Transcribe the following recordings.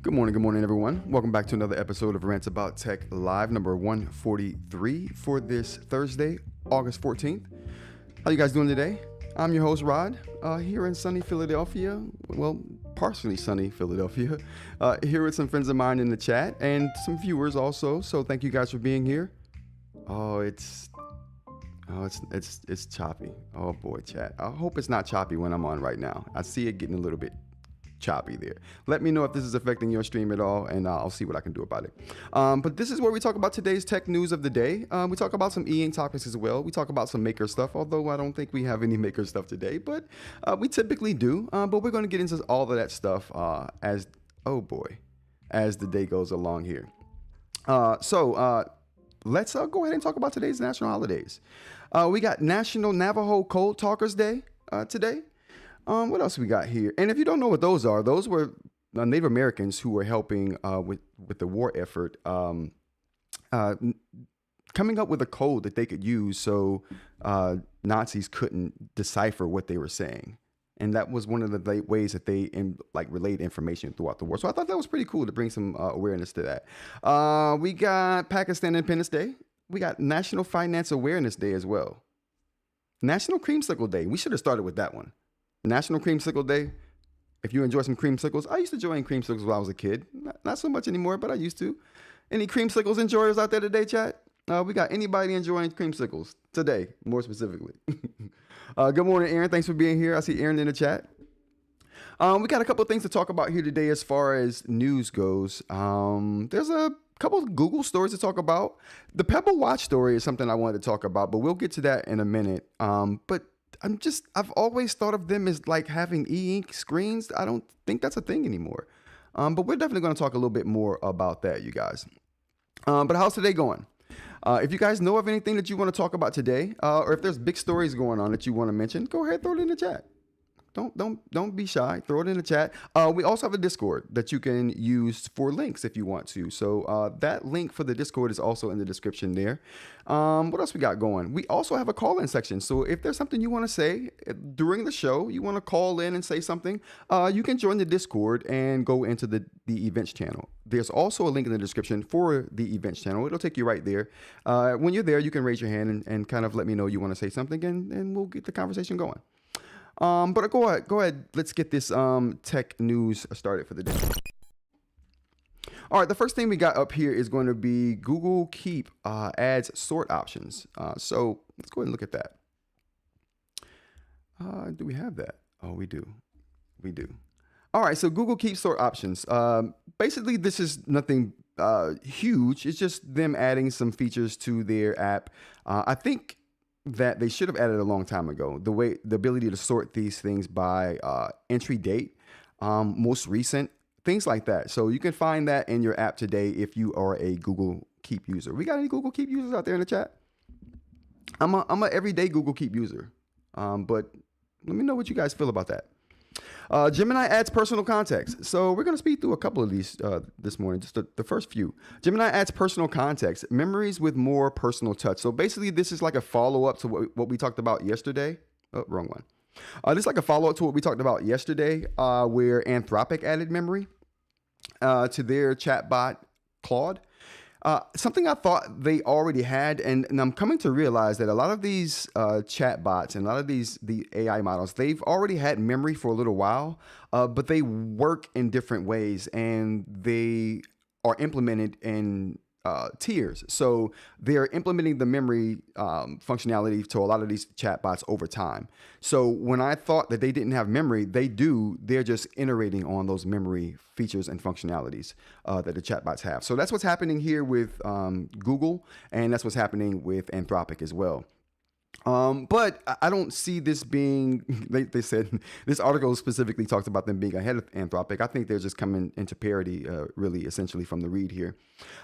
Good morning, everyone. Welcome back to another episode of Rants About Tech Live, number 143 for this Thursday, August 14th. How you guys doing today? I'm your host, Rod, here in sunny Philadelphia. Well, partially sunny Philadelphia. Here with some friends of mine in the chat and some viewers also. So thank you guys for being here. It's choppy. Oh boy, chat. I hope it's not choppy when I'm on right now. I see it getting a little bit choppy there. Let me know if this is affecting your stream at all, and I'll see what I can do about it. But this is where we talk about today's tech news of the day. We talk about some eInk topics as well. We talk about some maker stuff, although I don't think we have any maker stuff today, but we typically do. But we're going to get into all of that stuff as the day goes along here. So let's go ahead and talk about today's national holidays. We got National Navajo Code Talkers Day today. What else we got here? And if you don't know what those are, those were Native Americans who were helping with the war effort, coming up with a code that they could use so Nazis couldn't decipher what they were saying. And that was one of the ways that they relayed information throughout the war. So I thought that was pretty cool to bring some awareness to that. We got Pakistan Independence Day. We got National Finance Awareness Day as well. National Creamsicle Day. We should have started with that one. National Creamsicle Day. If you enjoy some creamsicles, I used to enjoy creamsicles when I was a kid. Not so much anymore, but I used to. Any creamsicles enjoyers out there today, chat? We got anybody enjoying creamsicles today, more specifically. Good morning, Aaron. Thanks for being here. I see Aaron in the chat. We got a couple of things to talk about here today as far as news goes. There's a couple of Google stories to talk about. The Pebble Watch story is something I wanted to talk about, but we'll get to that in a minute. But I've always thought of them as like having eInk screens. I don't think that's a thing anymore. But we're definitely going to talk a little bit more about that, you guys. But how's today going? If you guys know of anything that you want to talk about today, or if there's big stories going on that you want to mention, go ahead, throw it in the chat. Don't be shy. Throw it in the chat. We also have a Discord that you can use for links if you want to. So that link for the Discord is also in the description there. What else we got going? We also have a call-in section. So if there's something you want to say during the show, you want to call in and say something, you can join the Discord and go into the events channel. There's also a link in the description for the events channel. It'll take you right there. When you're there, you can raise your hand and kind of let me know you want to say something, and we'll get the conversation going. But go ahead. Let's get this tech news started for the day. All right, the first thing we got up here is going to be Google Keep adds sort options. So let's go ahead and look at that. Do we have that? Oh, we do. We do. All right, so Google Keep sort options. Basically, this is nothing huge. It's just them adding some features to their app. I think that they should have added a long time ago. The ability to sort these things by entry date, most recent, things like that. So you can find that in your app today if you are a Google Keep user. We got any Google Keep users out there in the chat? I'm a everyday Google Keep user, but let me know what you guys feel about that. Gemini adds personal context. So we're going to speed through a couple of these this morning, just the first few. Gemini adds personal context, memories with more personal touch. So basically, this is like a follow-up to what we talked about yesterday. Oh, wrong one. This is like a follow-up to what we talked about yesterday, where Anthropic added memory to their chatbot, Claude. Something I thought they already had, and I'm coming to realize that a lot of these chat bots and a lot of the AI models, they've already had memory for a little while, but they work in different ways and they are implemented in tiers. So they're implementing the memory functionality to a lot of these chatbots over time. So when I thought that they didn't have memory, they do. They're just iterating on those memory features and functionalities that the chatbots have. So that's what's happening here with Google, and that's what's happening with Anthropic as well. But I don't see this being, they said, this article specifically talks about them being ahead of Anthropic. I think they're just coming into parity, really, essentially, from the read here.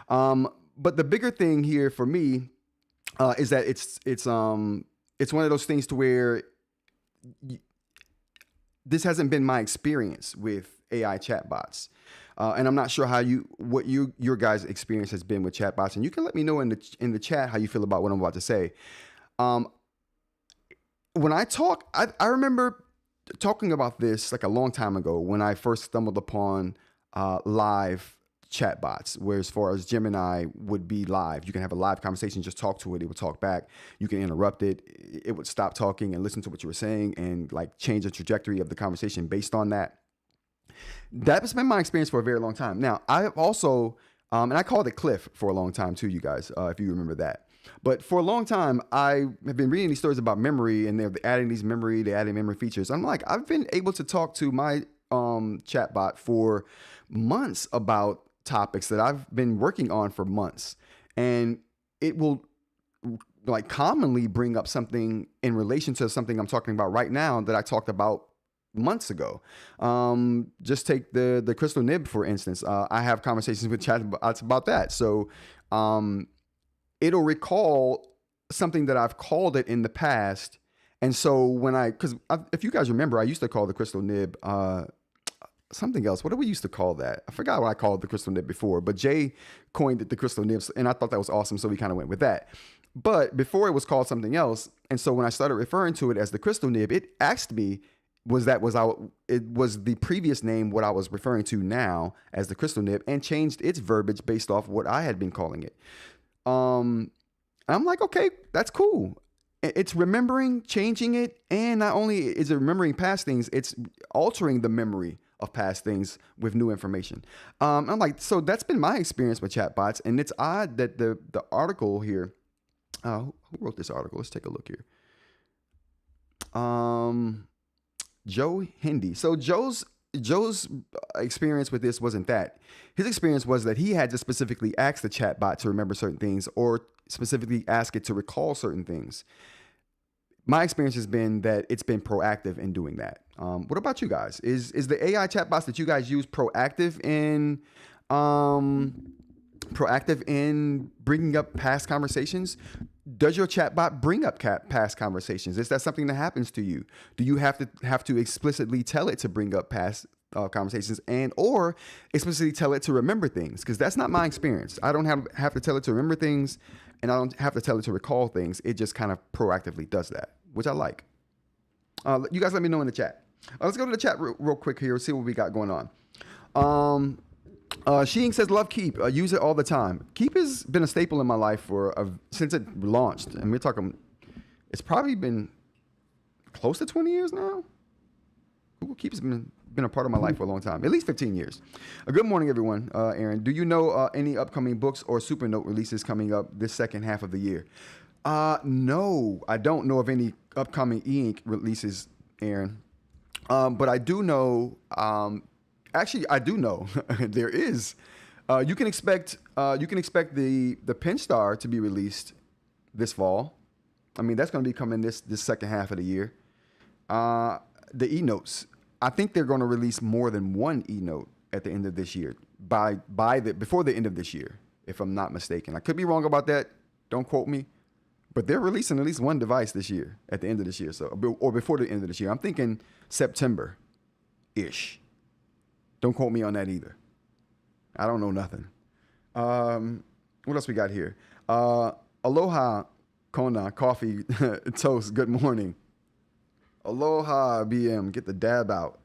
But the bigger thing here for me is that it's one of those things to where this hasn't been my experience with AI chatbots. And I'm not sure what your guys' experience has been with chatbots. And you can let me know in the chat how you feel about what I'm about to say. When I talk, I remember talking about this like a long time ago when I first stumbled upon live chatbots, where as far as Gemini would be live, you can have a live conversation, just talk to it, it would talk back. You can interrupt it, it would stop talking and listen to what you were saying and like change the trajectory of the conversation based on that. That's been my experience for a very long time. Now, I have also, and I called it Cliff for a long time too, you guys, if you remember that. But for a long time, I have been reading these stories about memory, and they're adding memory features. I'm like, I've been able to talk to my chatbot for months about topics that I've been working on for months, and it will like commonly bring up something in relation to something I'm talking about right now that I talked about months ago. Just take the crystal nib, for instance. I have conversations with chatbots about that. So it'll recall something that I've called it in the past. And so if you guys remember, I used to call the crystal nib something else. What did we used to call that? I forgot what I called the crystal nib before, but Jay coined it the crystal nibs, and I thought that was awesome, so we kind of went with that. But before, it was called something else. And so when I started referring to it as the crystal nib, it asked me, it was the previous name what I was referring to now as the crystal nib, and changed its verbiage based off what I had been calling it. I'm like, okay, that's cool. It's remembering, changing it, and not only is it remembering past things, it's altering the memory of past things with new information. I'm like, so that's been my experience with chatbots, and it's odd that the article here, who wrote this article? Let's take a look here. Joe Hindi. So Joe's Joe's experience with this wasn't that. His experience was that he had to specifically ask the chatbot to remember certain things or specifically ask it to recall certain things. My experience has been that it's been proactive in doing that. What about you guys? Is the AI chatbots that you guys use proactive in bringing up past conversations? Does your chatbot bring up past conversations? Is that something that happens to you? Do you have to explicitly tell it to bring up past conversations or explicitly tell it to remember things? Because that's not my experience. I don't have to tell it to remember things, and I don't have to tell it to recall things. It just kind of proactively does that, which I like. You guys let me know in the chat. Let's go to the chat real quick here. See what we got going on. Sheen says, love Keep. Use it all the time. Keep has been a staple in my life since it launched. And we're talking, it's probably been close to 20 years now. Google Keep has been a part of my life for a long time, at least 15 years. Good morning, everyone. Aaron, do you know any upcoming Boox or Supernote releases coming up this second half of the year? No, I don't know of any upcoming eInk releases, Aaron. But I do know, actually, I do know there is. You can expect the Penstar to be released this fall. I mean, that's going to be coming this second half of the year. The eNotes, I think they're going to release more than one eNote at the end of this year before the end of this year, if I'm not mistaken. I could be wrong about that. Don't quote me. But they're releasing at least one device this year, at the end of this year, or before the end of this year. I'm thinking September-ish. Don't quote me on that either. I don't know nothing. What else we got here? Aloha, Kona, coffee, toast, good morning. Aloha, BM, get the dab out.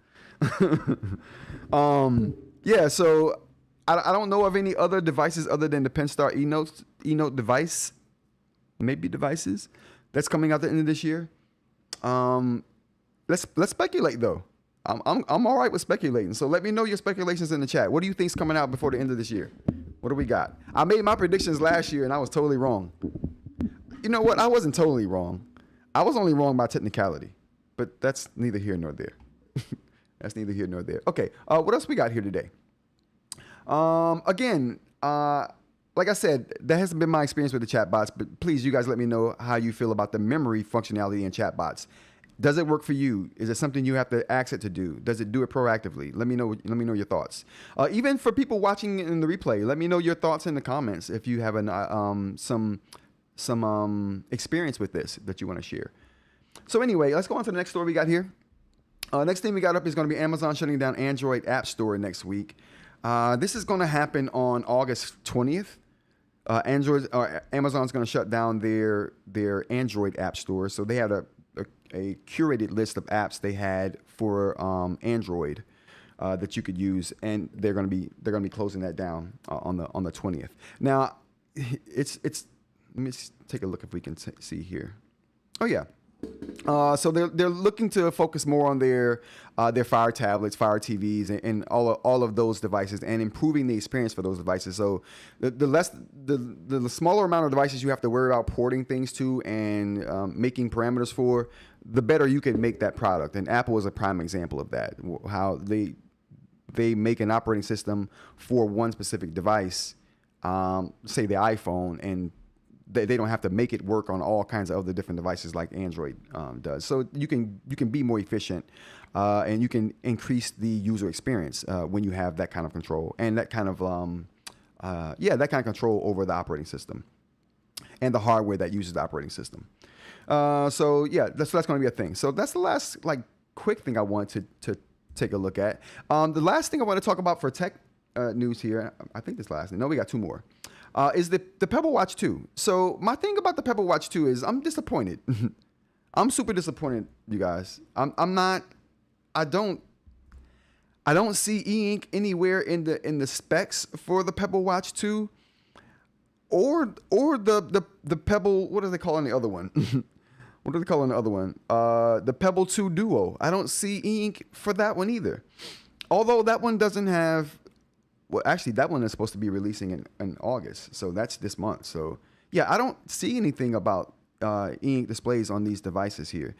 Yeah, so I don't know of any other devices other than the Penstar eNote device. Maybe devices that's coming out the end of this year. Let's speculate though. I'm all right with speculating. So let me know your speculations in the chat. What do you think's coming out before the end of this year? What do we got? I made my predictions last year and I was totally wrong. You know what? I wasn't totally wrong. I was only wrong by technicality, but that's neither here nor there. That's neither here nor there. Okay. What else we got here today? Again, like I said, that hasn't been my experience with the chatbots, but please, you guys let me know how you feel about the memory functionality in chatbots. Does it work for you? Is it something you have to ask it to do? Does it do it proactively? Let me know your thoughts. Even for people watching in the replay, let me know your thoughts in the comments if you have some experience with this that you want to share. So anyway, let's go on to the next story we got here. Next thing we got up is going to be Amazon shutting down Android App Store next week. This is going to happen on August 20th. Amazon's going to shut down their Android App Store. So they had a curated list of apps they had for Android that you could use, and they're going to be closing that down on the 20th. Now, it's let me take a look if we can see here. Oh yeah. So they're looking to focus more on their Fire tablets, Fire TVs, and all of those devices, and improving the experience for those devices. So the smaller amount of devices you have to worry about porting things to and making parameters for, the better you can make that product. And Apple is a prime example of that. How they make an operating system for one specific device, say the iPhone, and they don't have to make it work on all kinds of other different devices like Android does. So you can be more efficient and you can increase the user experience when you have that kind of control and that kind of control over the operating system and the hardware that uses the operating system. So yeah, that's going to be a thing. So that's the last quick thing I want to take a look at. The last thing I want to talk about for tech news here, I think this last. No, we got two more. Is the Pebble Watch 2. So my thing about the Pebble Watch 2 is I'm disappointed. I'm super disappointed, you guys. I don't see eInk anywhere in the specs for the Pebble Watch 2 or the Pebble, what are they calling the other one? What are they calling the other one? The Pebble 2 Duo. I don't see eInk for that one either. Although that one doesn't have. Well, actually, that one is supposed to be releasing in August, so that's this month. So, yeah, I don't see anything about eInk displays on these devices here.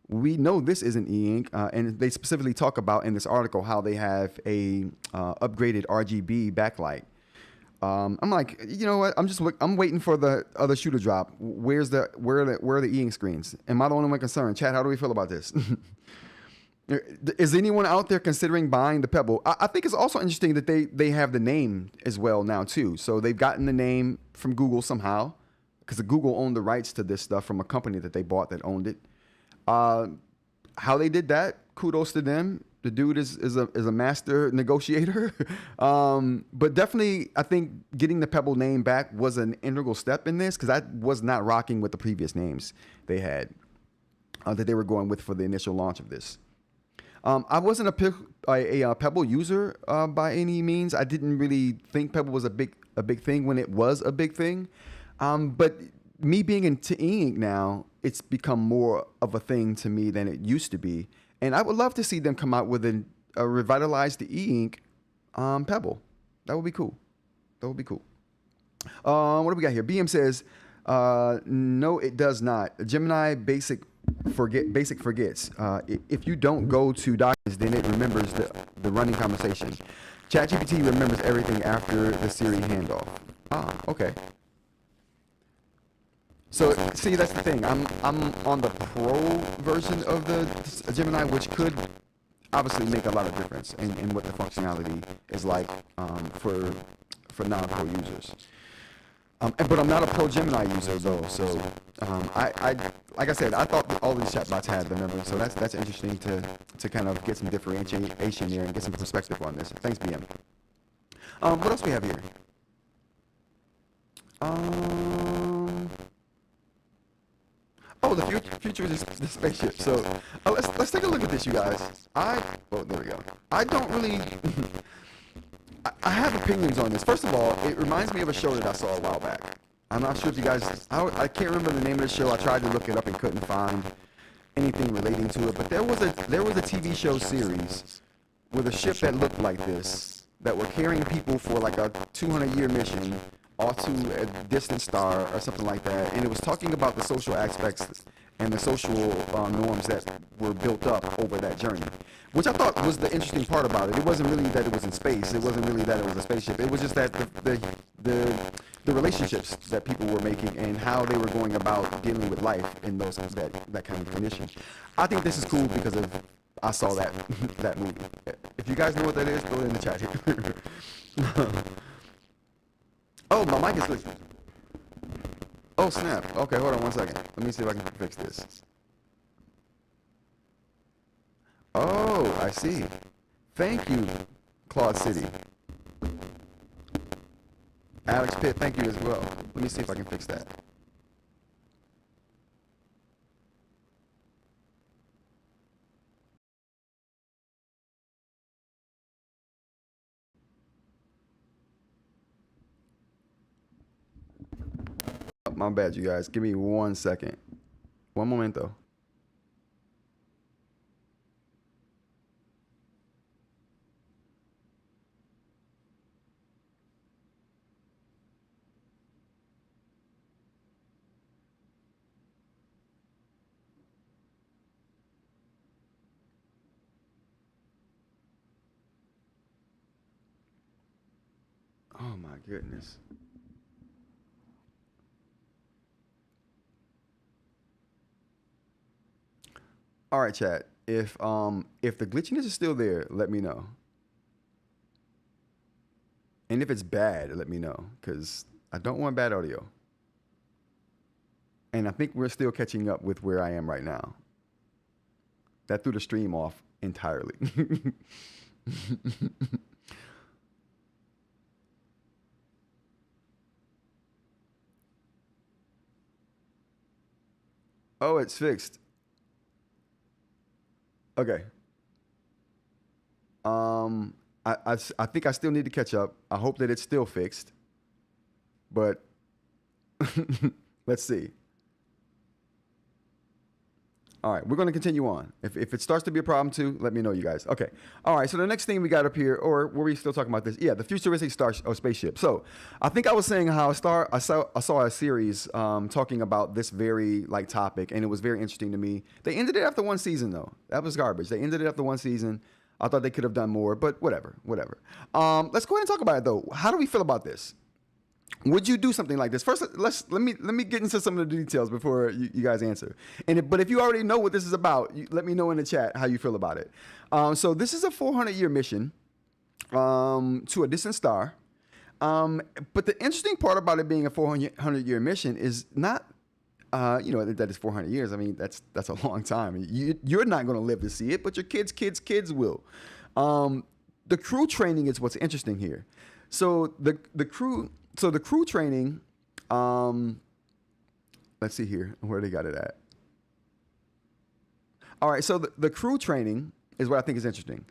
we know this isn't e-ink, and they specifically talk about in this article how they have a upgraded RGB backlight. I'm like, you know what? I'm waiting for the other shoe to drop. Where are the e-ink screens? Am I the only one concerned? Chat, how do we feel about this? Is anyone out there considering buying the Pebble? I think it's also interesting that they have the name as well now too. So they've gotten the name from Google somehow, because Google owned the rights to this stuff from a company that they bought that owned it. How they did that, kudos to them. The dude is a master negotiator. But definitely, I think getting the Pebble name back was an integral step in this, because I was not rocking with the previous names they had that they were going with for the initial launch of this. I wasn't a Pebble user by any means. I didn't really think Pebble was a big thing when it was a big thing. But me being into eInk now, it's become more of a thing to me than it used to be. And I would love to see them come out with a revitalized eInk Pebble. That would be cool. That would be cool. What do we got here? BM says, no, it does not. Gemini basic forgets. If you don't go to documents, then it remembers the running conversation. ChatGPT remembers everything after the Siri handoff. Okay. So see, that's the thing. I'm on the pro version of the Gemini, which could obviously make a lot of difference in what the functionality is like for non-pro users. But I'm not a pro Gemini user though, so I like I said, I thought all these chatbots had the memory, so that's interesting to kind of get some differentiation there and get some perspective on this. Thanks, BM. What else we have here? Oh, the future is the spaceship. So let's take a look at this, you guys. There we go. I don't really. I have opinions on this. First of all, it reminds me of a show that I saw a while back. I'm not sure if you guys. I can't remember the name of the show. I tried to look it up and couldn't find anything relating to it. But there was a TV show series with a ship that looked like this, that were carrying people for like a 200-year mission off to a distant star or something like that, and it was talking about the social aspects and the social norms that were built up over that journey, which I thought was the interesting part about it. It wasn't really that it was in space. It wasn't really that it was a spaceship. It was just that the relationships that people were making and how they were going about dealing with life in that kind of condition. I think this is cool because I saw that movie. If you guys know what that is, throw it in the chat here. Oh, my mic is glitching. Oh, snap. Okay, hold on one second. Let me see if I can fix this. Oh, I see. Thank you, Claude City. Alex Pitt, thank you as well. Let me see if I can fix that. My bad, you guys. Give me 1 second. One momento. Oh my goodness. All right, chat. If the glitchiness is still there, let me know. And if it's bad, let me know, because I don't want bad audio. And I think we're still catching up with where I am right now. That threw the stream off entirely. Oh, it's fixed. Okay. I think I still need to catch up. I hope that it's still fixed. But let's see. All right, we're going to continue on. If it starts to be a problem too, let me know, you guys. Okay. All right, so the next thing we got up here, or were we still talking about this? Yeah, the futuristic star or spaceship. So I think I was saying how I saw a series talking about this very like topic, and it was very interesting to me. They ended it after one season though. That was garbage. They ended it after one season. I thought they could have done more, but whatever. Let's go ahead and talk about it though. How do we feel about this? Would you do something like this? First, let me get into some of the details before you guys answer. But if you already know what this is about, let me know in the chat how you feel about it. So this is a 400-year mission to a distant star. But the interesting part about it being a 400-year mission is not, that is 400 years. I mean, that's a long time. You're not going to live to see it, but your kids will. The crew training is what's interesting here. So the crew training, let's see here where they got it at. All right, so the crew training is what I think is interesting.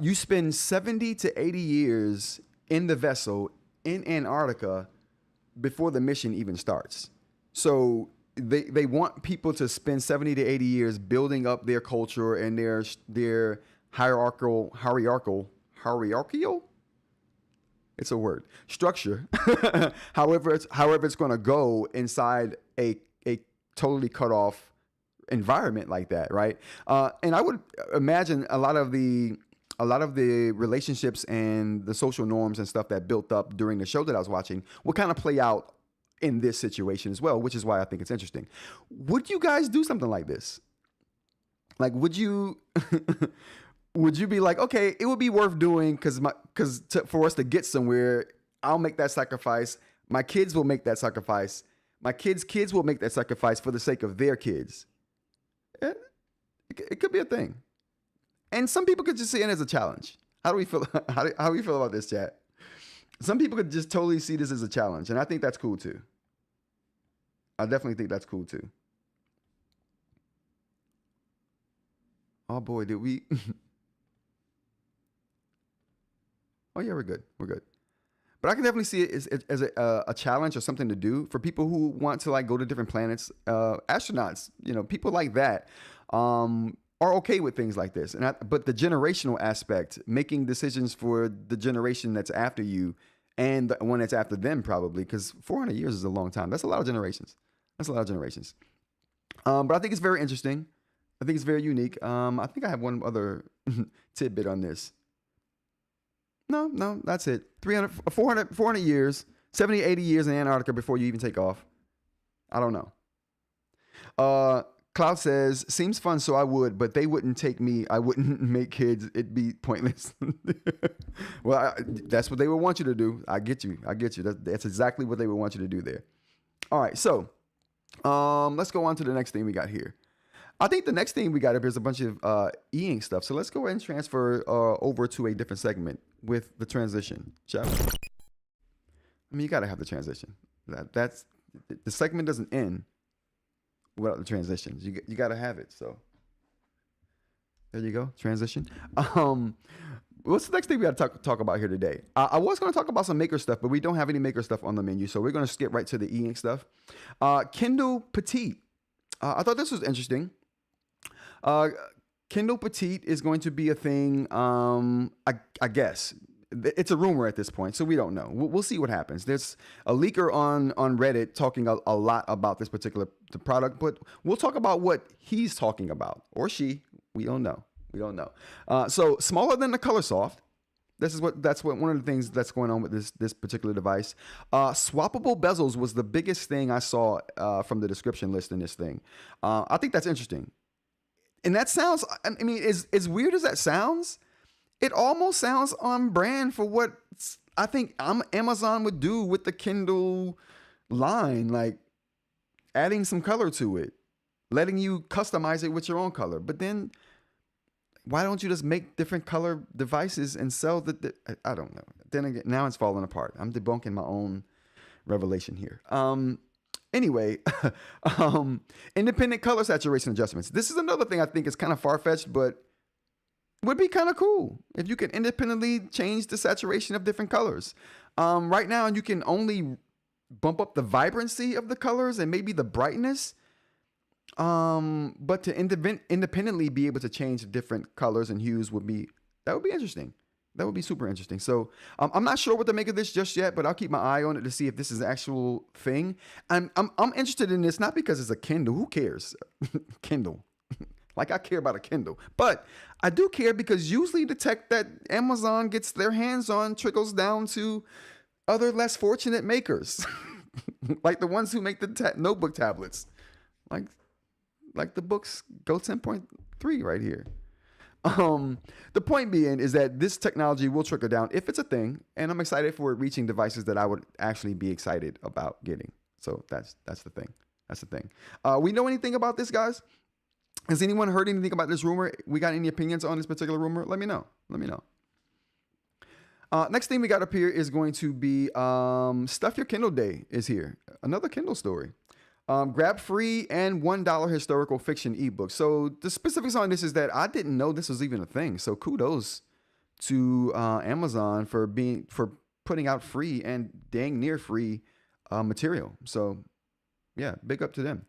You spend 70 to 80 years in the vessel in Antarctica before the mission even starts. So they want people to spend 70 to 80 years building up their culture and their hierarchical. It's a word. Structure. however it's going to go inside a totally cut off environment like that, right? And I would imagine a lot of the relationships and the social norms and stuff that built up during the show that I was watching will kind of play out in this situation as well, which is why I think it's interesting. Would you guys do something like this? Like, would you would you be like, okay, it would be worth doing for us to get somewhere, I'll make that sacrifice. My kids will make that sacrifice. My kids will make that sacrifice for the sake of their kids. It could be a thing. And some people could just see it as a challenge. How do we feel? How do we feel about this, chat? Some people could just totally see this as a challenge, and I think that's cool too. I definitely think that's cool too. Oh boy, did we? Oh yeah, we're good. But I can definitely see it as a challenge or something to do for people who want to like go to different planets. Astronauts, people like that. Are okay with things like this. But the generational aspect, making decisions for the generation that's after you and the one that's after them probably, because 400 years is a long time. That's a lot of generations. But I think it's very interesting. I think it's very unique. I think I have one other tidbit on this. No, that's it. 400 years, 70, 80 years in Antarctica before you even take off. I don't know. Cloud says, seems fun, so I would, but they wouldn't take me. I wouldn't make kids. It'd be pointless. Well, that's what they would want you to do. I get you. That's exactly what they would want you to do there. All right, so let's go on to the next thing we got here. I think the next thing we got up here is a bunch of e-ink stuff. So let's go ahead and transfer over to a different segment with the transition, shall we? I mean, you got to have the transition. That's the segment doesn't end without the transitions. You got to have it. So there you go, transition. What's the next thing we got to talk about here today? I was going to talk about some maker stuff, but we don't have any maker stuff on the menu, so we're going to skip right to the e-ink stuff. Kindle Petite. I thought this was interesting. Kindle Petite is going to be a thing. I guess it's a rumor at this point, so we don't know. We'll see what happens. There's a leaker on Reddit talking a lot about this particular product, but we'll talk about what he's talking about, or she. We don't know. So smaller than the ColorSoft. That's what one of the things that's going on with this particular device. Swappable bezels was the biggest thing I saw from the description list in this thing. I think that's interesting. And that sounds, I mean, as weird as that sounds, it almost sounds on brand for what I think Amazon would do with the Kindle line, like adding some color to it, letting you customize it with your own color. But then why don't you just make different color devices and sell I don't know. Then again, now it's falling apart. I'm debunking my own revelation here. Anyway, independent color saturation adjustments. This is another thing I think is kind of far-fetched, but would be kind of cool if you can independently change the saturation of different colors. Right now, you can only bump up the vibrancy of the colors and maybe the brightness. But to independently be able to change different colors and hues would be interesting. That would be super interesting. So I'm not sure what to make of this just yet, but I'll keep my eye on it to see if this is an actual thing. I'm interested in this not because it's a Kindle. Who cares? Kindle. Like I care about a Kindle, but I do care because usually the tech that Amazon gets their hands on trickles down to other less fortunate makers, like the ones who make the notebook tablets, like the Boox Go 10.3 right here. The point being is that this technology will trickle down if it's a thing, and I'm excited for it reaching devices that I would actually be excited about getting. So that's the thing. That's the thing. We know anything about this, guys? Has anyone heard anything about this rumor? We got any opinions on this particular rumor? Let me know. Let me know. Next thing we got up here is going to be Stuff Your Kindle Day is here. Another Kindle story. Grab free and $1 historical fiction ebook. So the specifics on this is that I didn't know this was even a thing. So kudos to Amazon for putting out free and dang near free material. So yeah, big up to them.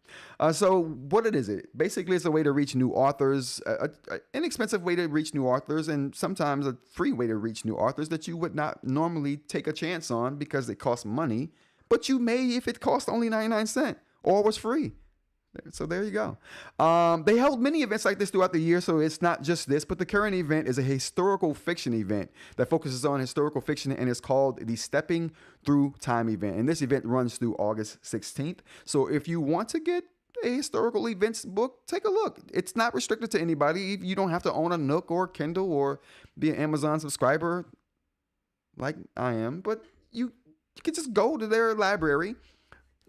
So what is it? Basically, it's a way to reach new authors, an inexpensive way to reach new authors, and sometimes a free way to reach new authors that you would not normally take a chance on because it costs money, but you may if it cost only 99 cents or was free. So there you go. They held many events like this throughout the year, so it's not just this, but the current event is a historical fiction event that focuses on historical fiction, and it's called the Stepping Through Time event. And this event runs through August 16th. So if you want to get a historical events book, take a look. It's not restricted to anybody. You don't have to own a Nook or Kindle or be an Amazon subscriber like I am, but you can just go to their library,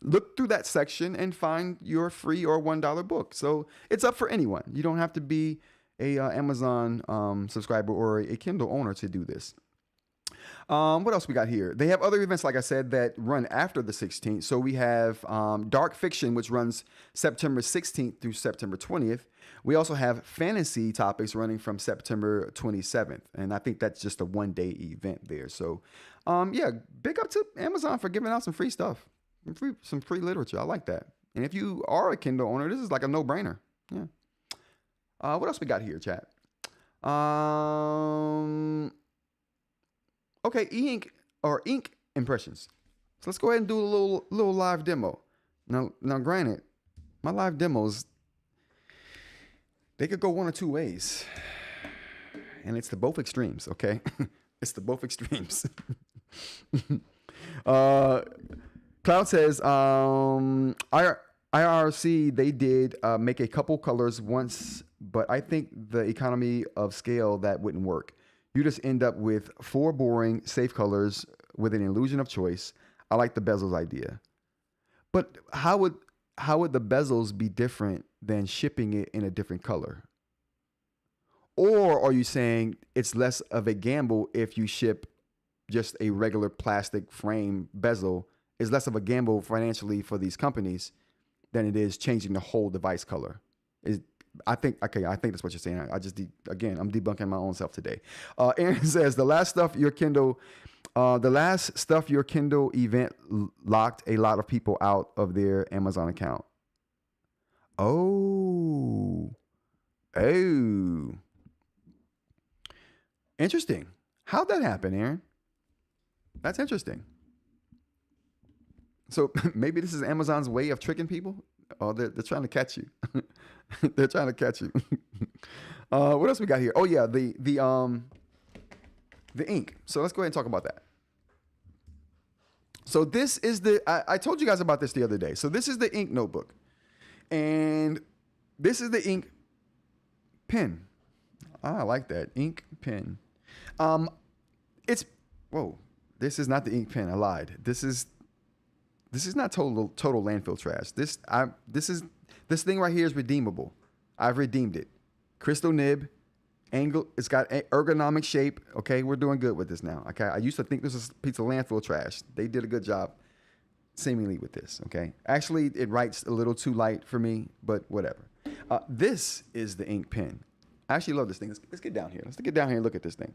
look through that section, and find your free or $1 book. So it's up for anyone. You don't have to be a Amazon subscriber or a Kindle owner to do this. What else we got here? They have other events, like I said, that run after the 16th. So we have Dark Fiction, which runs September 16th through September 20th. We also have Fantasy Topics running from September 27th. And I think that's just a one-day event there. So yeah, big up to Amazon for giving out some free stuff. Some free literature. I like that. And if you are a Kindle owner, this is like a no-brainer. Yeah. What else we got here, chat? Okay, Inq Impressions. So let's go ahead and do a little live demo. Now, granted, my live demos, they could go one or two ways, and it's the both extremes. Okay, it's the both extremes. Cloud says, IRC, they did make a couple colors once, but I think the economy of scale, that wouldn't work. You just end up with 4 boring, safe colors with an illusion of choice. I like the bezels idea. But how would the bezels be different than shipping it in a different color? Or are you saying it's less of a gamble if you ship just a regular plastic frame bezel? Is less of a gamble financially for these companies than it is changing the whole device color. I think that's what you're saying. I'm debunking my own self today. Aaron says the last Stuff Your Kindle event locked a lot of people out of their Amazon account. Oh, interesting. How'd that happen, Aaron? That's interesting. So maybe this is Amazon's way of tricking people. Oh, they're trying to catch you. They're trying to catch you. What else we got here? Oh yeah, the Inq. So let's go ahead and talk about that. So this is I told you guys about this the other day. So this is the Inq notebook, and this is the Inq pen. I like that Inq pen. This is not the Inq pen. I lied. This is not total landfill trash. This thing right here is redeemable. I've redeemed it. Crystal nib, angle. It's got ergonomic shape. Okay, we're doing good with this now. Okay, I used to think this was a piece of landfill trash. They did a good job, seemingly, with this. Okay, actually, it writes a little too light for me, but whatever. This is the Inq pen. I actually love this thing. Let's get down here. Let's get down here and look at this thing.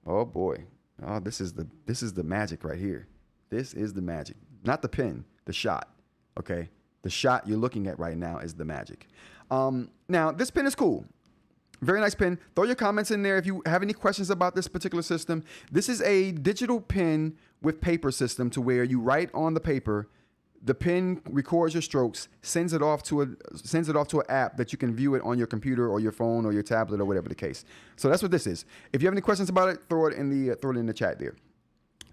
Oh boy. Oh, this is the magic right here. This is the magic. Not the pen, the shot. Okay. The shot you're looking at right now is the magic. Now, this pen is cool. Very nice pen. Throw your comments in there if you have any questions about this particular system. This is a digital pen with paper system to where you write on the paper, the pen records your strokes, sends it off to an app that you can view it on your computer or your phone or your tablet or whatever the case. So that's what this is. If you have any questions about it, throw it in the chat there.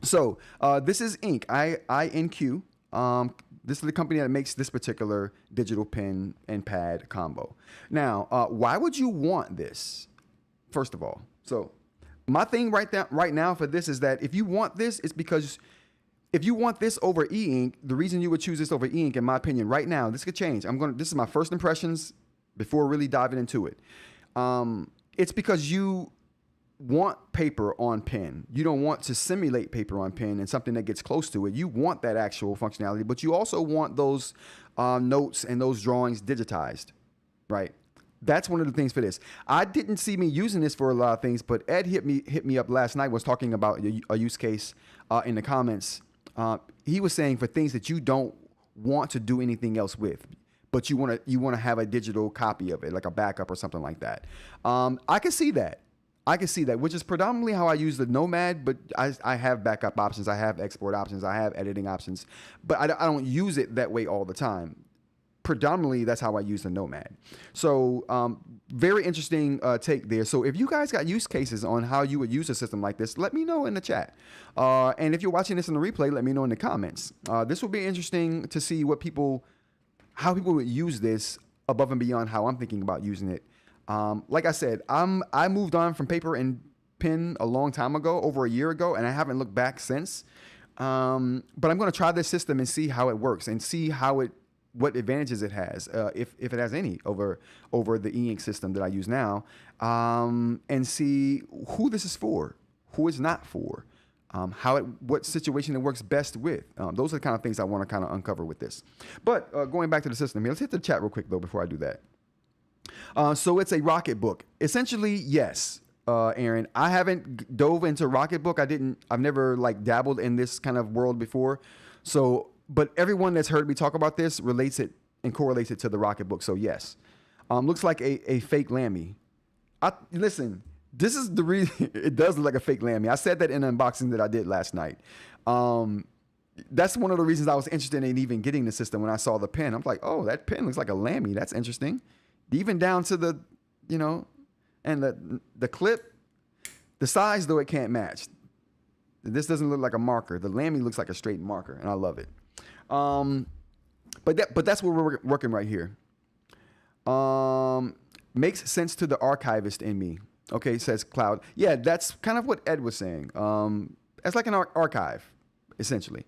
So this is Inq, INQ. This is the company that makes this particular digital pen and pad combo. Now, why would you want this? First of all, so my thing right now for this is that if you want this, it's because if you want this over eInk, the reason you would choose this over eInk, in my opinion, right now, this could change. This is my first impressions before really diving into it. It's because you want paper on pen. You don't want to simulate paper on pen and something that gets close to it. You want that actual functionality, but you also want those notes and those drawings digitized, right? That's one of the things for this. I didn't see me using this for a lot of things, but Ed hit me up last night, was talking about a use case in the comments. He was saying for things that you don't want to do anything else with, but you want to have a digital copy of it, like a backup or something like that. I can see that. Which is predominantly how I use the Nomad, but I have backup options, I have export options, I have editing options, but I don't use it that way all the time. Predominantly, that's how I use the Nomad. So very interesting take there. So if you guys got use cases on how you would use a system like this, let me know in the chat. And if you're watching this in the replay, let me know in the comments. This will be interesting to see how people would use this above and beyond how I'm thinking about using it. Like I said, I moved on from paper and pen a long time ago, over a year ago, and I haven't looked back since. But I'm going to try this system and see how it works and see what advantages it has, if it has any over the eInk system that I use now, and see who this is for, who it's not for, what situation it works best with. Those are the kind of things I want to kind of uncover with this. But going back to the system here, let's hit the chat real quick though before I do that. So it's a Rocketbook. Essentially, yes, Aaron. I haven't dove into Rocketbook. I've never like dabbled in this kind of world before. So, but everyone that's heard me talk about this relates it and correlates it to the Rocketbook. So yes, looks like a fake Lamy. Listen, this is the reason it does look like a fake Lamy. I said that in an unboxing that I did last night. That's one of the reasons I was interested in even getting the system when I saw the pen. I'm like, oh, that pen looks like a Lamy. That's interesting. Even down to the, and the clip, the size though it can't match. This doesn't look like a marker. The Lamy looks like a straight marker, and I love it. But that's what we're working right here. Makes sense to the archivist in me. Okay, says Cloud. Yeah, that's kind of what Ed was saying. It's like an archive, essentially.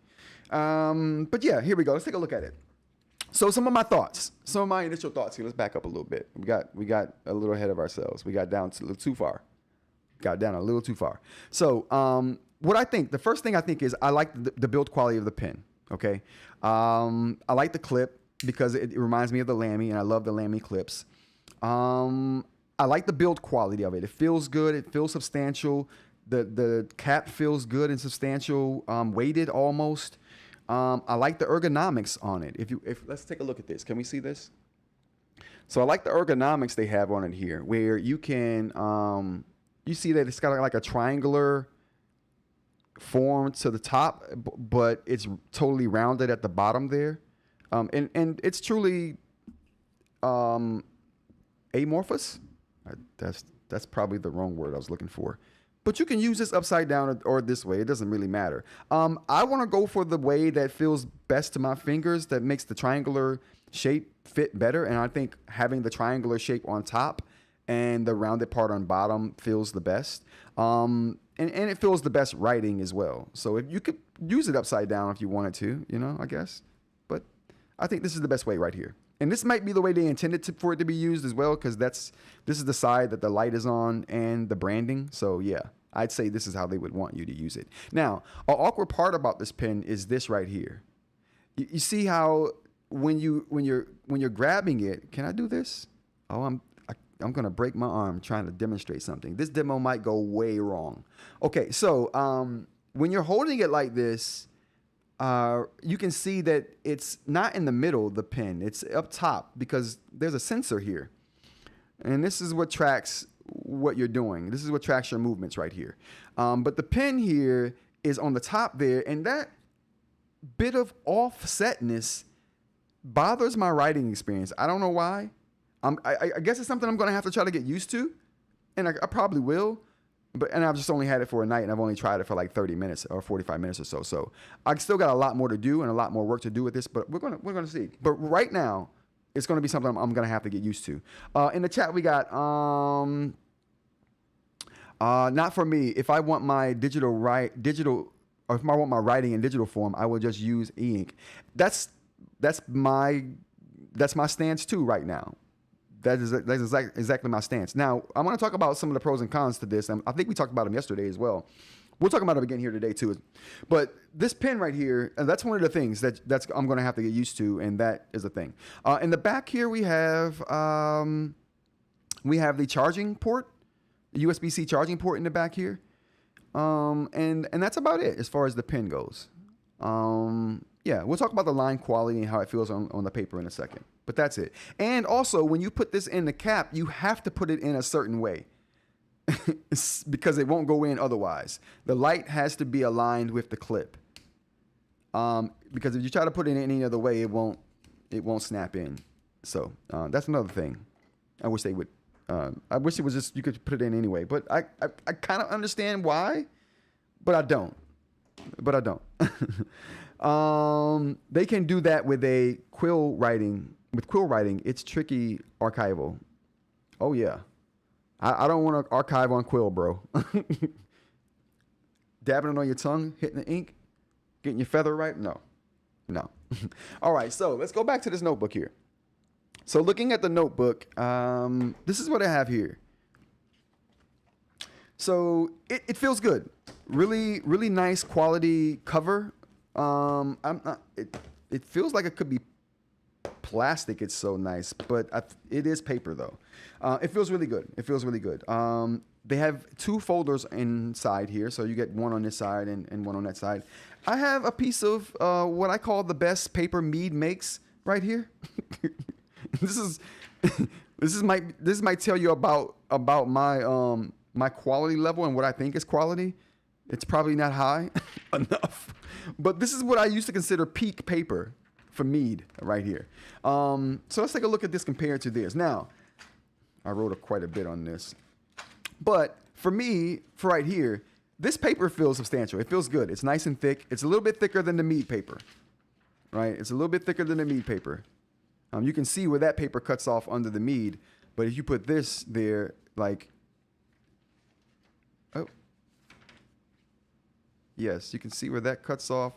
But yeah, here we go. Let's take a look at it. So some of my initial thoughts here. Let's back up a little bit. We got a little ahead of ourselves. We got down a little too far. So what I think, the first thing I think is I like the build quality of the pen. Okay, I like the clip because it reminds me of the Lamy, and I love the Lamy clips. I like the build quality of it. It feels good. It feels substantial. The cap feels good and substantial, weighted almost. I like the ergonomics on it. Let's take a look at this. Can we see this? So I like the ergonomics they have on it here, where you can, you see that it's got like a triangular form to the top, but it's totally rounded at the bottom there. And it's truly amorphous. That's probably the wrong word I was looking for. But you can use this upside down or this way. It doesn't really matter. I want to go for the way that feels best to my fingers, that makes the triangular shape fit better. And I think having the triangular shape on top and the rounded part on bottom feels the best. And it feels the best writing as well. So if you could use it upside down if you wanted to, I guess. But I think this is the best way right here. And this might be the way they intended for it to be used as well, because this is the side that the light is on and the branding. So yeah, I'd say this is how they would want you to use it. Now, an awkward part about this pen is this right here. You see how when you're grabbing it, can I do this? Oh, I'm gonna break my arm trying to demonstrate something. This demo might go way wrong. Okay, so when you're holding it like this, you can see that it's not in the middle of the pen. It's up top because there's a sensor here. And this is what tracks what you're doing. This is what tracks your movements right here. But the pen here is on the top there, and that bit of offsetness bothers my writing experience. I don't know why. I guess it's something I'm going to have to try to get used to, and I probably will. And I've just only had it for a night, and I've only tried it for like 30 minutes or 45 minutes or so. So I still got a lot more to do and a lot more work to do with this, but we're gonna see. But right now, it's gonna be something I'm gonna have to get used to. In the chat, we got not for me. If I want my or if I want my writing in digital form, I will just use eInk. That's my stance too right now. That's exactly my stance. Now, I want to talk about some of the pros and cons to this. And I think we talked about them yesterday as well. We'll talk about them again here today too. But this pen right here, that's one of the things that's I'm going to have to get used to, and that is a thing. In the back here, we have the charging port, the USB-C charging port in the back here, and that's about it as far as the pen goes. Yeah, we'll talk about the line quality and how it feels on the paper in a second. But that's it. And also, when you put this in the cap, you have to put it in a certain way because it won't go in otherwise. The light has to be aligned with the clip. Because if you try to put it in any other way, it won't snap in. So that's another thing. I wish they would. I wish it was just you could put it in anyway. But I kind of understand why, but I don't. They can do that with a quill writing. With quill writing, it's tricky archival. Oh yeah, I don't want to archive on quill, bro. Dabbing it on your tongue, hitting the ink, getting your feather right. No. All right, so let's go back to this notebook here. So looking at the notebook, this is what I have here. So it feels good. Really, really nice quality cover. It feels like it could be plastic. It's so nice, but it is paper though. It feels really good. They have two folders inside here, so you get one on this side and one on that side. I have a piece of what I call the best paper Mead makes right here. This might tell you about my my quality level and what I think is quality. It's probably not high enough, but this is what I used to consider peak paper for Mead right here. So let's take a look at this compared to this. Now, I wrote quite a bit on this, but for me, for right here, this paper feels substantial. It feels good. It's nice and thick. It's a little bit thicker than the Mead paper, right? It's a little bit thicker than the Mead paper. You can see where that paper cuts off under the Mead, but if you put this there, like, oh, yes, you can see where that cuts off,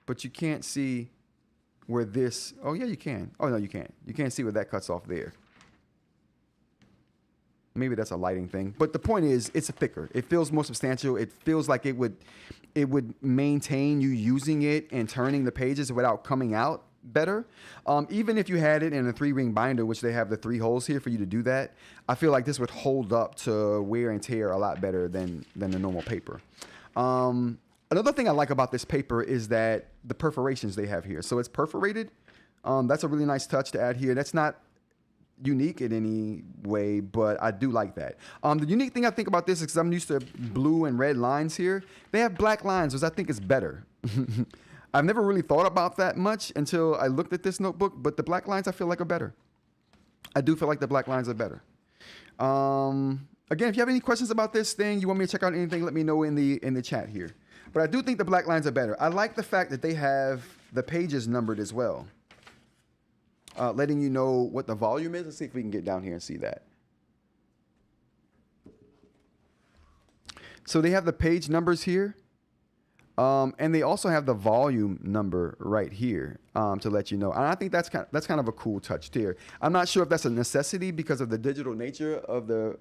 but you can't see where this, oh yeah, you can. Oh no, you can't. You can't see where that cuts off there. Maybe that's a lighting thing, but the point is it's thicker. It feels more substantial. It feels like it would maintain you using it and turning the pages without coming out better. Even if you had it in a 3-ring binder, which they have the 3 holes here for you to do that, I feel like this would hold up to wear and tear a lot better than the normal paper. Another thing I like about this paper is that the perforations they have here. So it's perforated. That's a really nice touch to add here. That's not unique in any way, but I do like that. The unique thing I think about this is because I'm used to blue and red lines here. They have black lines, which I think is better. I've never really thought about that much until I looked at this notebook, but the black lines I feel like are better. I do feel like the black lines are better. Again, if you have any questions about this thing, you want me to check out anything, let me know in the chat here. But I do think the black lines are better. I like the fact that they have the pages numbered as well, letting you know what the volume is. Let's see if we can get down here and see that. So they have the page numbers here. And they also have the volume number right here to let you know. And I think that's kind of a cool touch there. I'm not sure if that's a necessity because of the digital nature of the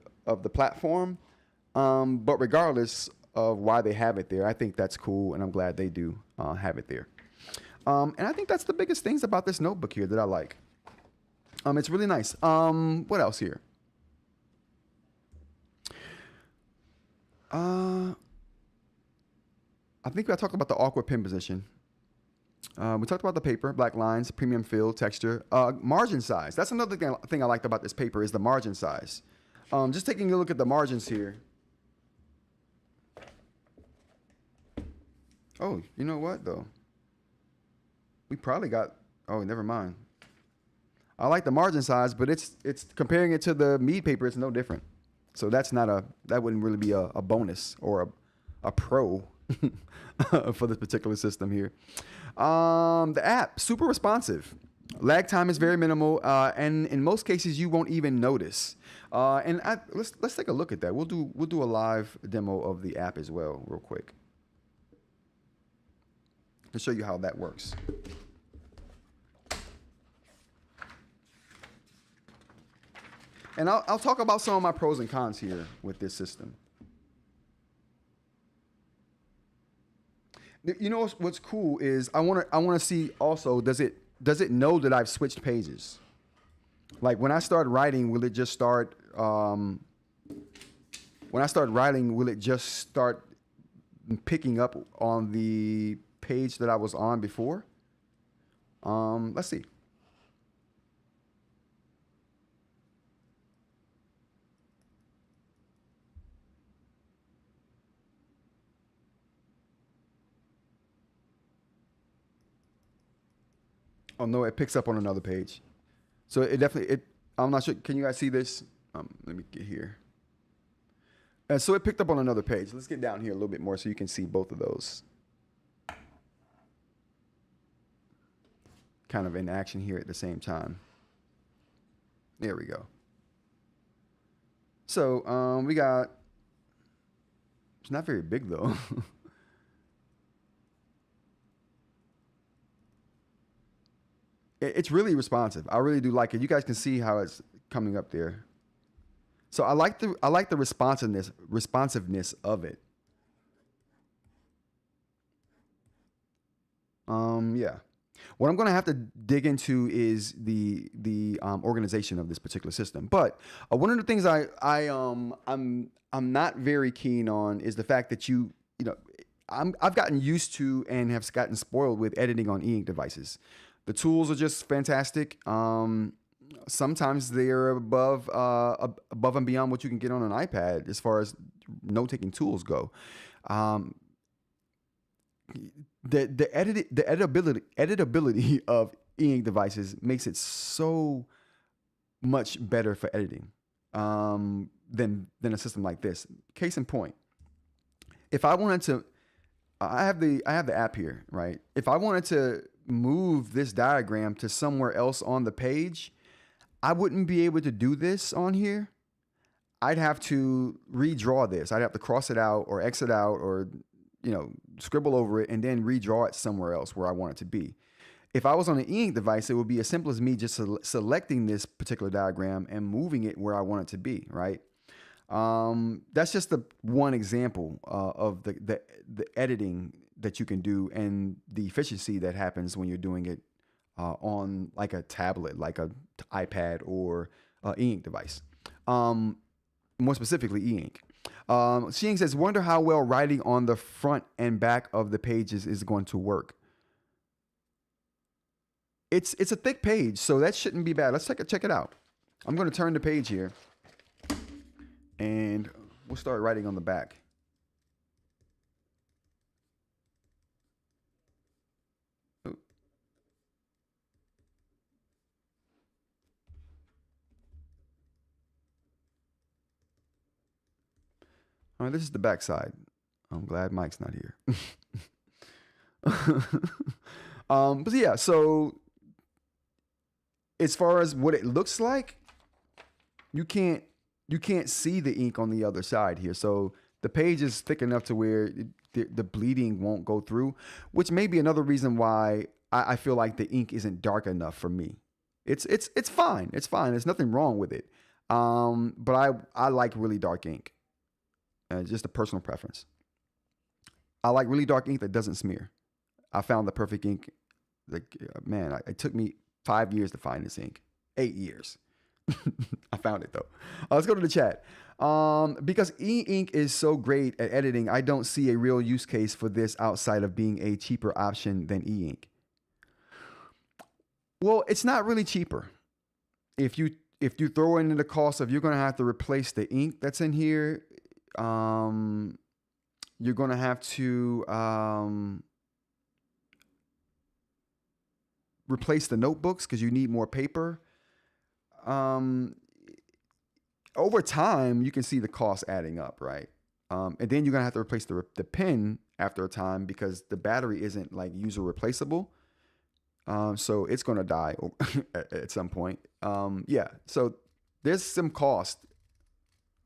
platform. But regardless of why they have it there, I think that's cool, and I'm glad they do have it there. And I think that's the biggest things about this notebook here that I like. It's really nice. What else here? I think I talked about the awkward pen position. We talked about the paper, black lines, premium fill, texture, margin size. That's another thing I liked about this paper is the margin size. Just taking a look at the margins here. Oh, you know what though? We probably got. Oh, never mind. I like the margin size, but it's comparing it to the Mead paper, it's no different. So that wouldn't really be a bonus or a pro for this particular system here. The app, super responsive. Lag time is very minimal, and in most cases you won't even notice. Let's take a look at that. We'll do a live demo of the app as well, real quick, to show you how that works. And I'll talk about some of my pros and cons here with this system. You know what's cool is I want to see also, does it know that I've switched pages? Like when I start writing, will it just start picking up on the page that I was on before? Let's see. Oh no, it picks up on another page. So I'm not sure. Can you guys see this? Let me get here. So it picked up on another page. Let's get down here a little bit more so you can see both of those. Kind of in action here at the same time. There we go. So we got, it's not very big though. It's really responsive. I really do like it. You guys can see how it's coming up there. So I like the responsiveness of it. Yeah. What I'm going to have to dig into is the organization of this particular system. But one of the things I'm not very keen on is the fact that I've gotten used to and have gotten spoiled with editing on eInk devices. The tools are just fantastic. Sometimes they're above and beyond what you can get on an iPad as far as note-taking tools go. The editability of eInk devices makes it so much better for editing than a system like this. Case in point, if I wanted to, I have the app here, right? If I wanted to move this diagram to somewhere else on the page, I wouldn't be able to do this on here. I'd have to redraw this. I'd have to cross it out or X it out or scribble over it and then redraw it somewhere else where I want it to be. If I was on an eInk device, it would be as simple as me just selecting this particular diagram and moving it where I want it to be, right? That's just the one example of the editing that you can do and the efficiency that happens when you're doing it on like a tablet, like a iPad or eInk device. More specifically, eInk. Xing says, wonder how well writing on the front and back of the pages is going to work. It's a thick page, so that shouldn't be bad. Let's check it out. I'm going to turn the page here, and we'll start writing on the back. All right, this is the back side. I'm glad Mike's not here. But yeah, so as far as what it looks like, you can't see the ink on the other side here. So the page is thick enough to where the bleeding won't go through, which may be another reason why I feel like the ink isn't dark enough for me. It's fine. It's fine. There's nothing wrong with it. But I like really dark ink. Just a personal preference. I like really dark ink that doesn't smear. I found the perfect ink. Like, man, it took me 5 years to find this ink. 8 years. I found it though. Let's go to the chat. Because eInk is so great at editing, I don't see a real use case for this outside of being a cheaper option than eInk. Well, it's not really cheaper. If you throw in the cost of you're gonna have to replace the ink that's in here, you're gonna have to replace the notebooks because you need more paper. Over time, you can see the cost adding up, right? And then you're gonna have to replace the pen after a time because the battery isn't like user replaceable. So it's gonna die at some point. Yeah. So there's some cost.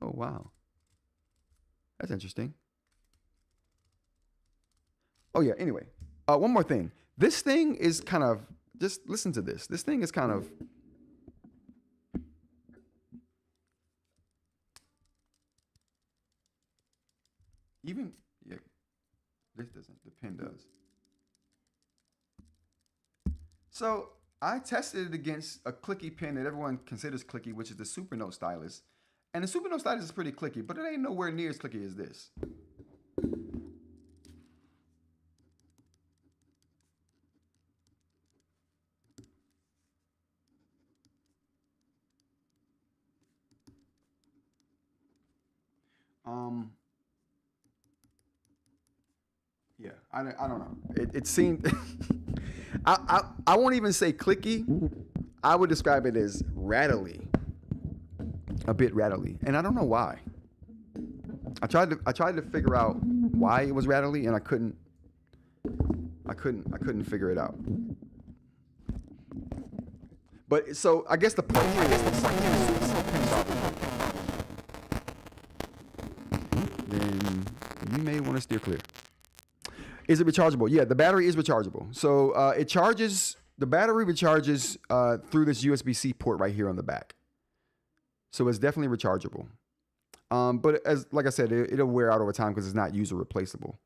Oh wow, that's interesting. Oh yeah. Anyway, one more thing. This thing is kind of just listen to this. This thing is kind of even yeah. This doesn't. The pen does. So I tested it against a clicky pen that everyone considers clicky, which is the Supernote stylus. And the Supernote stylus is pretty clicky, but it ain't nowhere near as clicky as this. Yeah, I don't know. It seemed I won't even say clicky. I would describe it as rattly, a bit rattly, and I don't know why. I tried to figure out why it was rattly, and I couldn't figure it out. But so I guess the point here is then you may want to steer clear. Is it rechargeable? Yeah, the battery is rechargeable. So the battery recharges through this USB-C port right here on the back. So it's definitely rechargeable. But like I said, it'll wear out over time because it's not user replaceable.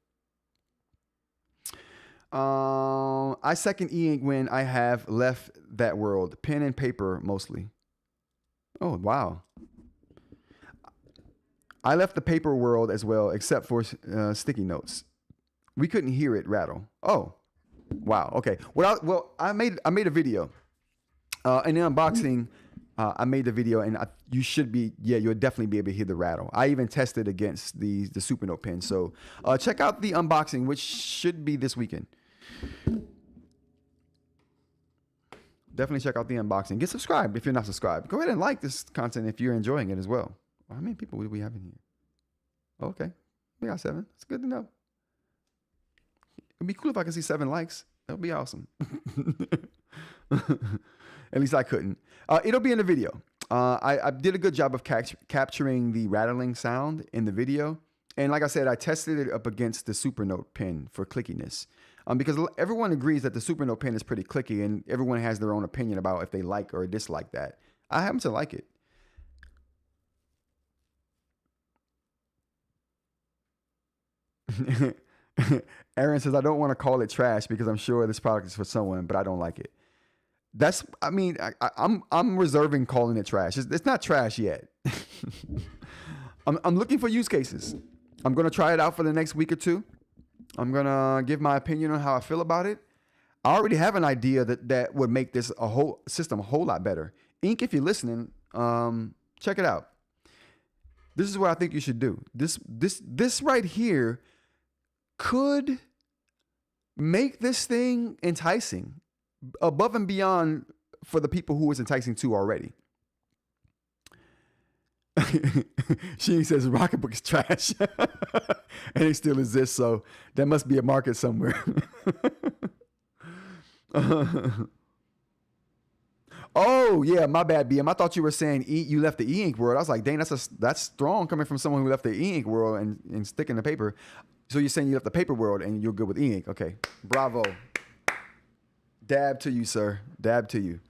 I second eInk when I have left that world. Pen and paper mostly. Oh, wow. I left the paper world as well, except for sticky notes. We couldn't hear it rattle. Oh, wow. Okay. Well, I made a video. In the unboxing, I made the video, and you'll definitely be able to hear the rattle. I even tested against the Supernote pen. So check out the unboxing, which should be this weekend. Definitely check out the unboxing. Get subscribed if you're not subscribed. Go ahead and like this content if you're enjoying it as well. How many people do we have in here? Okay. We got 7. It's good to know. It'd be cool if I could see 7 likes. That would be awesome. At least I couldn't. It'll be in the video. I did a good job of capturing the rattling sound in the video. And like I said, I tested it up against the Supernote pen for clickiness. Because everyone agrees that the Supernote pen is pretty clicky, and everyone has their own opinion about if they like or dislike that. I happen to like it. Aaron says, I don't want to call it trash because I'm sure this product is for someone, but I don't like it. I'm reserving calling it trash. It's not trash yet. I'm looking for use cases. I'm going to try it out for the next week or two. I'm going to give my opinion on how I feel about it. I already have an idea that would make this whole system a whole lot better. Inq, if you're listening, check it out. This is what I think you should do. This right here could make this thing enticing above and beyond for the people who it's enticing to already. She says Rocketbook is trash and it still exists, so there must be a market somewhere. Oh yeah, my bad, BM. I thought you were saying you left the eInk world. I was like, dang, that's strong coming from someone who left the eInk world and sticking the paper. So you're saying you left the paper world and you're good with eInk. Okay, bravo. Dab to you, sir. Dab to you.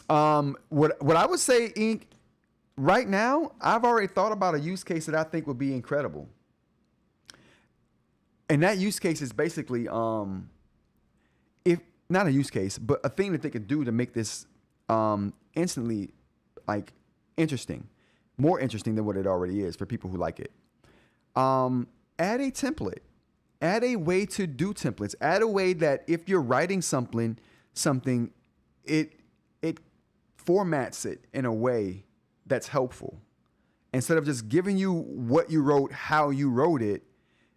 What I would say, Inq, right now, I've already thought about a use case that I think would be incredible. And that use case is basically, if not a use case, but a thing that they could do to make this instantly like interesting, more interesting than what it already is for people who like it. Add a template Add a way to do templates. Add a way that if you're writing something, it formats it in a way that's helpful. Instead of just giving you what you wrote, how you wrote it,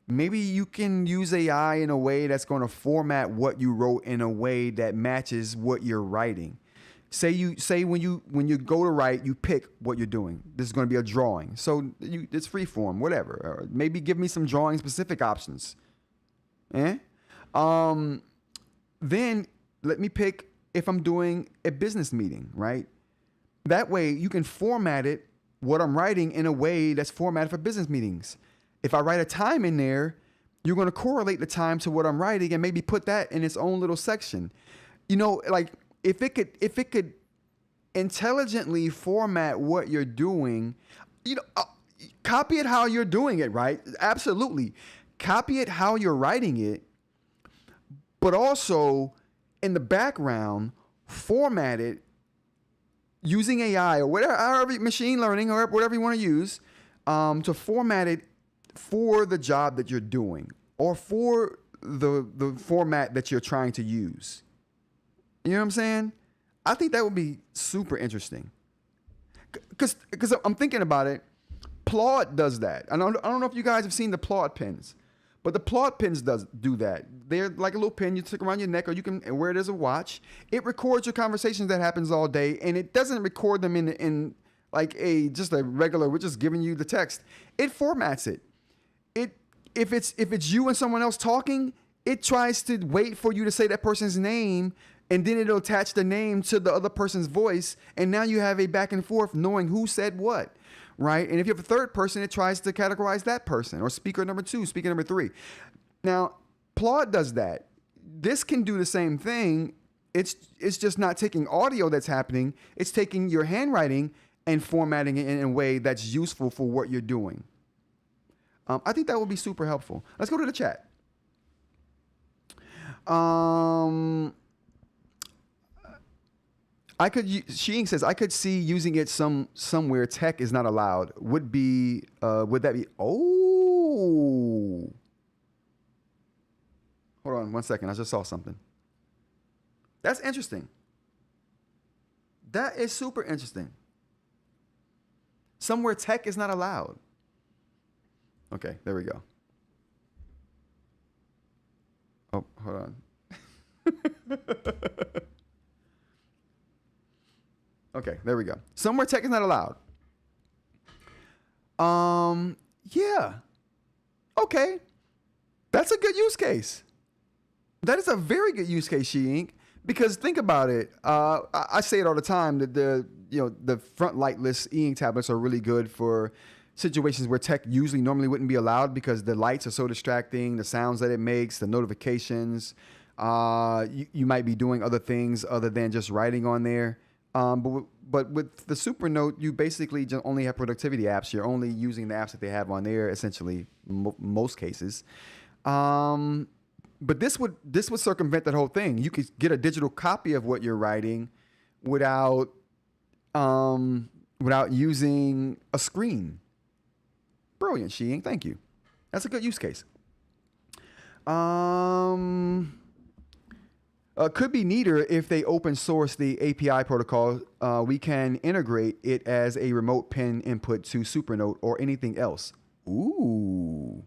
maybe you can use AI in a way that's going to format what you wrote in a way that matches what you're writing. Say when you go to write, you pick what you're doing. This is going to be a drawing, so it's free form, whatever. Or maybe give me some drawing specific options. Then let me pick if I'm doing a business meeting, right? That way you can format it, what I'm writing, in a way that's formatted for business meetings. If I write a time in there, you're going to correlate the time to what I'm writing and maybe put that in its own little section. Like if it could intelligently format what you're doing, copy it how you're doing it, right? Absolutely. Copy it how you're writing it, but also in the background, format it using AI or whatever, however, machine learning or whatever you want to use, to format it for the job that you're doing or for the format that you're trying to use. You know what I'm saying? I think that would be super interesting. Because I'm thinking about it, Claude does that. I don't know if you guys have seen the Claude pens, but the Claude pens do that. They're like a little pen you stick around your neck, or you can wear it as a watch. It records your conversations that happens all day, and it doesn't record them in like just a regular, we're just giving you the text. It formats it. If it's you and someone else talking, it tries to wait for you to say that person's name, and then it'll attach the name to the other person's voice, and now you have a back and forth knowing who said what, right? And if you have a third person, it tries to categorize that person, or speaker number 2, speaker number 3. Now, Claude does that. This can do the same thing. It's just not taking audio that's happening. It's taking your handwriting and formatting it in a way that's useful for what you're doing. I think that would be super helpful. Let's go to the chat. Sheing says, I could see using it somewhere tech is not allowed. Would that be, oh. Hold on 1 second. I just saw something. That's interesting. That is super interesting. Somewhere tech is not allowed. Okay, there we go. Oh, hold on. Okay, there we go. Somewhere tech is not allowed. Yeah. Okay. That's a good use case. That is a very good use case, eInk, because think about it. I say it all the time that the front lightless eInk tablets are really good for situations where tech normally wouldn't be allowed because the lights are so distracting, the sounds that it makes, the notifications. You might be doing other things other than just writing on there. But with the Supernote, you basically just only have productivity apps. You're only using the apps that they have on there, essentially, most cases. But this would circumvent that whole thing. You could get a digital copy of what you're writing without using a screen. Brilliant, eInk. Thank you. That's a good use case. Could be neater if they open source the API protocol. We can integrate it as a remote pen input to Supernote or anything else. Ooh,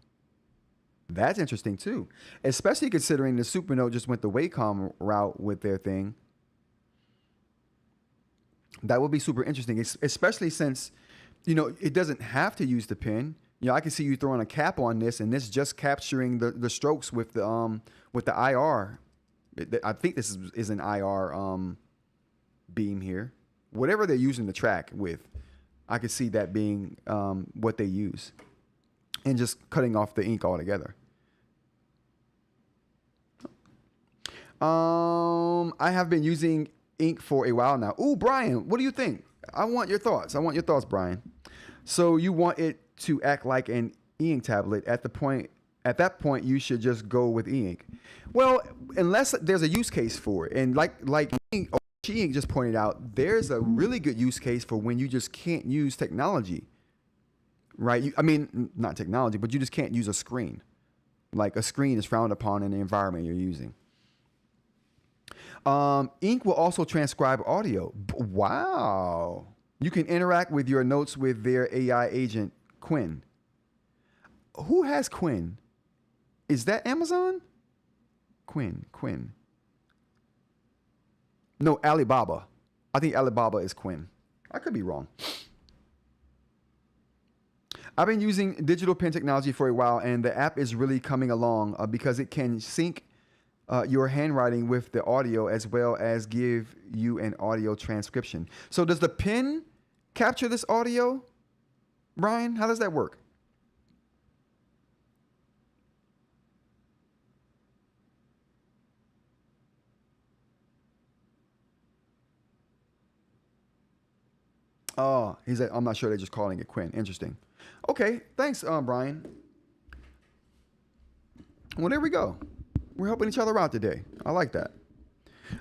that's interesting too. Especially considering the Supernote just went the Wacom route with their thing. That would be super interesting, especially since, it doesn't have to use the pen. I can see you throwing a cap on this, and this just capturing the strokes with the IR. I think this is an IR beam here. Whatever they're using the track with, I could see that being what they use, and just cutting off the ink altogether. I have been using Inq for a while now. Ooh, Brian, what do you think? I want your thoughts, Brian. So you want it to act like an eInk tablet. At that point, you should just go with eInk. Well, unless there's a use case for it. And like eInk just pointed out, there's a really good use case for when you just can't use technology, right? Not technology, but you just can't use a screen. like a screen is frowned upon in the environment you're using. Inq will also transcribe audio. Wow. You can interact with your notes with their AI agent, Quinn. Who has Quinn? Is that Amazon? Quinn. No, Alibaba. I think Alibaba is Quinn. I could be wrong. I've been using digital pen technology for a while, and the app is really coming along because it can sync your handwriting with the audio as well as give you an audio transcription. So does the pen capture this audio, Brian? How does that work? Oh, he's like, I'm not sure, they're just calling it Quinn. Interesting. Okay, thanks, Brian. Well, there we go. We're helping each other out today. I like that.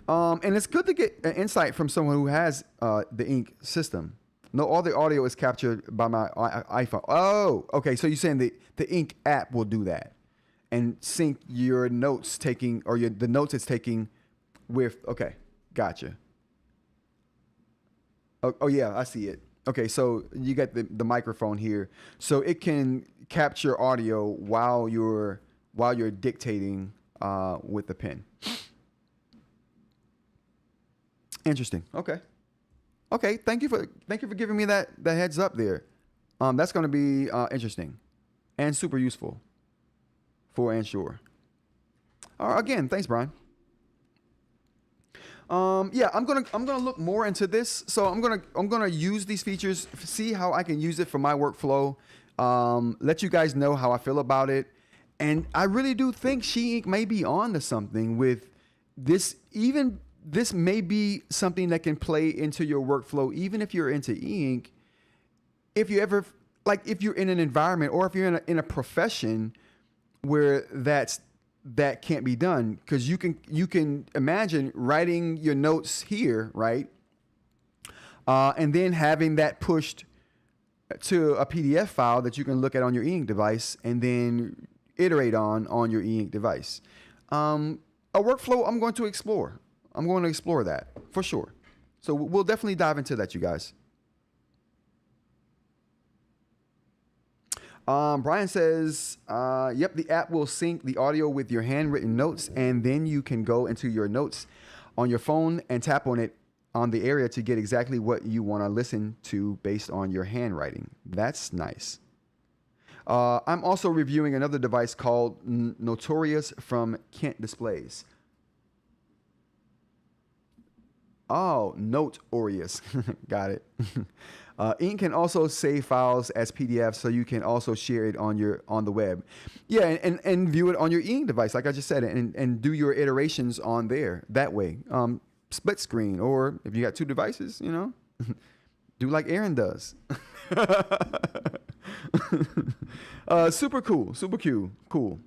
And it's good to get an insight from someone who has the Inq system. No, all the audio is captured by my iPhone. Oh, okay. So you're saying the Inq app will do that and sync your notes taking or the notes it's taking with. Okay, gotcha. Oh yeah, I see it. Okay, so you got the microphone here, so it can capture audio while you're dictating with the pen. Interesting. Okay. Thank you for giving me that heads up there. That's going to be interesting and super useful for Ensure. Again, thanks, Brian. Yeah, I'm gonna look more into this. So I'm gonna use these features, see how I can use it for my workflow. Let you guys know how I feel about it. And I really do think eInk may be on to something with this. Even this may be something that can play into your workflow, even if you're into eInk. If you ever, like, if you're in an environment or if you're in a profession where that can't be done, because you can imagine writing your notes here, right? And then having that pushed to a PDF file that you can look at on your eInk device and then iterate on your eInk device. A workflow I'm going to explore. I'm going to explore that for sure. So we'll definitely dive into that, you guys. Brian says, yep, the app will sync the audio with your handwritten notes, and then you can go into your notes on your phone and tap on it on the area to get exactly what you want to listen to based on your handwriting. That's nice. I'm also reviewing another device called Notorious from Kent Displays. Oh, Notorious. Got it. Inq can also save files as PDFs, so you can also share it on the web. Yeah, and view it on your eInk device, like I just said, and do your iterations on there that way. Split screen, or if you got two devices, do like Aaron does. Super cool. Cool.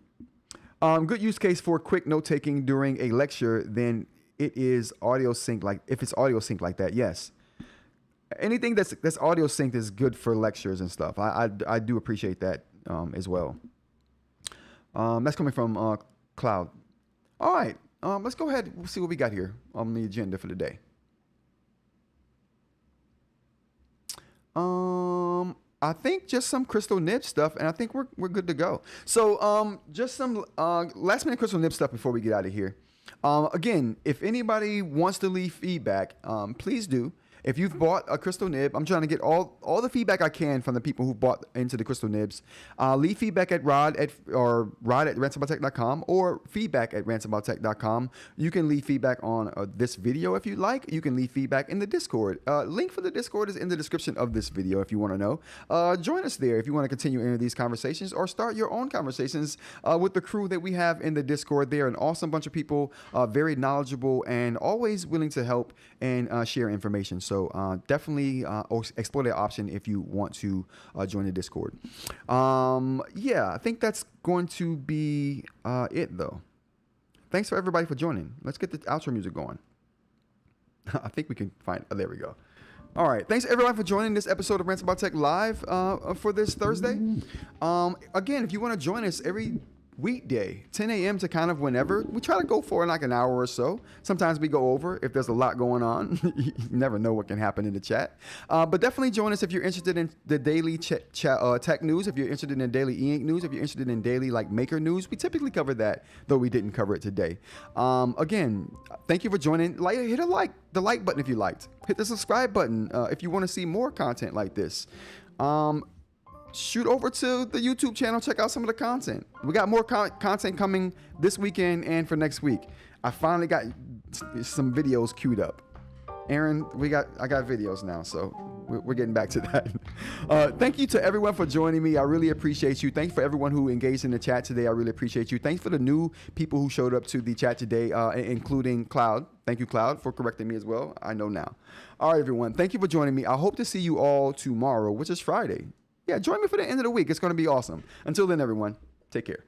Good use case for quick note taking during a lecture. Then it is audio sync. Like if it's audio sync like that, yes. Anything that's audio synced is good for lectures and stuff. I do appreciate that as well. That's coming from Cloud. All right, let's go ahead and see what we got here on the agenda for the day. I think just some Crystal Nib stuff, and I think we're good to go. So just some last minute Crystal Nib stuff before we get out of here. Again, if anybody wants to leave feedback, please do. If you've bought a Crystal Nib, I'm trying to get all the feedback I can from the people who bought into the Crystal Nibs. Leave feedback at rod at ransombytech.com or feedback at ransombytech.com. You can leave feedback on this video if you like. You can leave feedback in the Discord. Link for the Discord is in the description of this video if you want to know. Join us there if you want to continue any of these conversations or start your own conversations with the crew that we have in the Discord. They're an awesome bunch of people, very knowledgeable and always willing to help and share information. So definitely explore that option if you want to join the Discord. Yeah, I think that's going to be it, though. Thanks for everybody for joining. Let's get the outro music going. I think we can find... Oh, there we go. All right. Thanks, everyone, for joining this episode of Ransom About Tech Live for this Thursday. Again, if you want to join us every weekday, 10 a.m. to kind of whenever. We try to go for like an hour or so. Sometimes we go over if there's a lot going on. You never know what can happen in the chat. But definitely join us if you're interested in the daily tech news, if you're interested in the daily eInk news, if you're interested in daily like maker news. We typically cover that, though we didn't cover it today. Again, thank you for joining. Hit the like button if you liked. Hit the subscribe button if you want to see more content like this. Shoot over to the YouTube channel, check out some of the content. We got more content coming this weekend and for next week. I finally got some videos queued up. Aaron, I got videos now, so we're getting back to that. Thank you to everyone for joining me. I really appreciate you. Thanks for everyone who engaged in the chat today. I really appreciate you. Thanks for the new people who showed up to the chat today, including Cloud. Thank you, Cloud, for correcting me as well. I know now. All right, everyone. Thank you for joining me. I hope to see you all tomorrow, which is Friday. Yeah, join me for the end of the week. It's going to be awesome. Until then, everyone, take care.